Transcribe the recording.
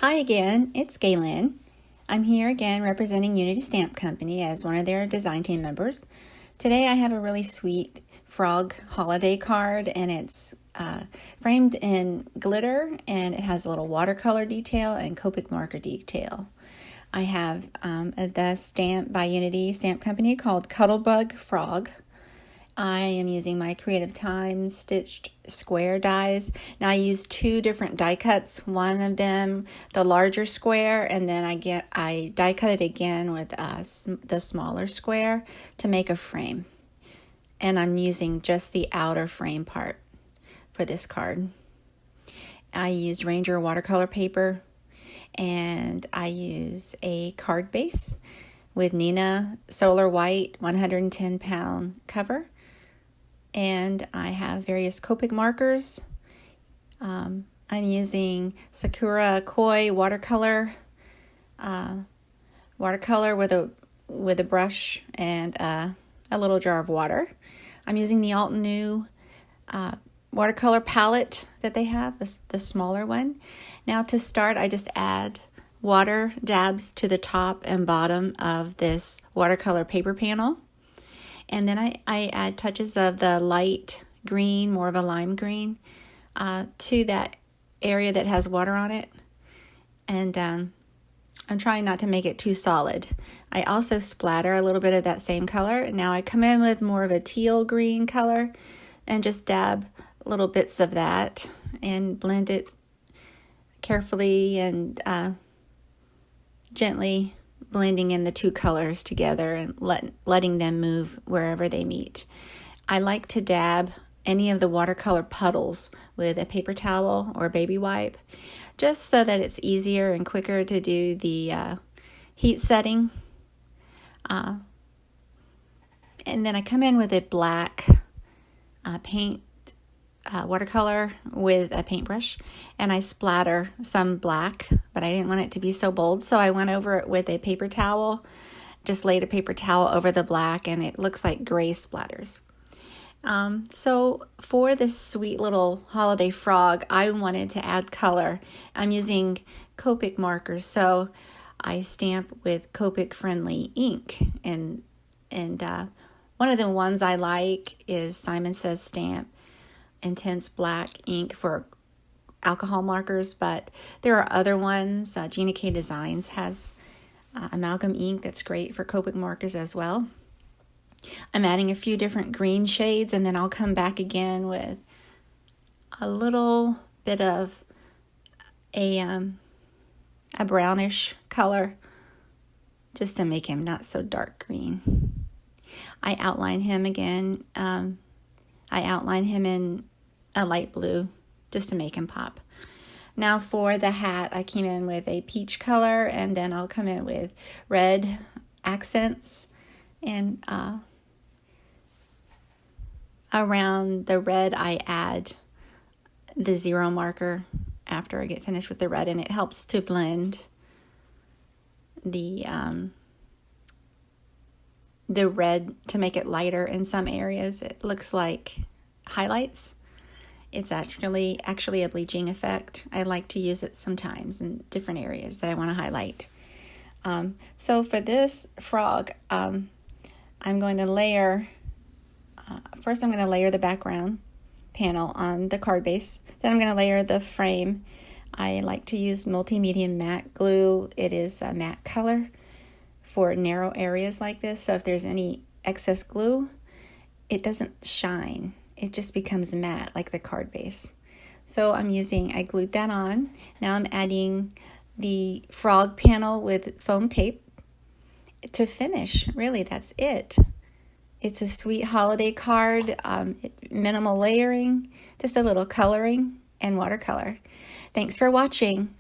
Hi again, it's Galen. I'm here again representing Unity Stamp Company as one of their design team members. Today I have a really sweet frog holiday card, and it's framed in glitter, and it has a little watercolor detail and Copic marker detail. I have the stamp by Unity Stamp Company called Cuddlebug Frog. I am using my Creative Time stitched square dies. Now I use two different die cuts. One of them, the larger square, and then I die cut it again with the smaller square to make a frame. And I'm using just the outer frame part for this card. I use Ranger watercolor paper, and I use a card base with Nina Solar White 110-pound cover. And I have various Copic markers. I'm using Sakura Koi watercolor with a brush and a little jar of water. I'm using the Altenew watercolor palette that they have, the smaller one. Now to start, I just add water dabs to the top and bottom of this watercolor paper panel. And then I add touches of the light green, more of a lime green, to that area that has water on it. And I'm trying not to make it too solid. I also splatter a little bit of that same color. Now I come in with more of a teal green color and just dab little bits of that and blend it carefully and gently blending in the two colors together and letting them move wherever they meet. I like to dab any of the watercolor puddles with a paper towel or baby wipe, just so that it's easier and quicker to do the heat setting. And then I come in with a black paint watercolor with a paintbrush, and I splatter some black, but I didn't want it to be so bold, so I went over it with a paper towel, just laid a paper towel over the black, and it looks like gray splatters. So for this sweet little holiday frog, I wanted to add color. I'm using Copic markers, so I stamp with Copic friendly ink, and one of the ones I like is Simon Says Stamp Intense Black ink for alcohol markers, but there are other ones. Gina K Designs has amalgam ink that's great for Copic markers as well. I'm adding a few different green shades, and then I'll come back again with a little bit of a brownish color just to make him not so dark green. I outline him again. I outline him in a light blue just to make him pop. Now for the hat, I came in with a peach color, and then I'll come in with red accents, and around the red I add the zero marker after I get finished with the red, and it helps to blend the red to make it lighter in some areas. It looks like highlights. It's actually a bleaching effect. I like to use it sometimes in different areas that I want to highlight. So for this frog, I'm going to layer, first I'm going to layer the background panel on the card base. Then I'm going to layer the frame. I like to use multi-medium matte glue. It is a matte color for narrow areas like this. So if there's any excess glue, it doesn't shine. It just becomes matte like the card base. So I glued that on. Now I'm adding the frog panel with foam tape to finish. Really, that's it. It's a sweet holiday card, minimal layering, just a little coloring and watercolor. Thanks for watching.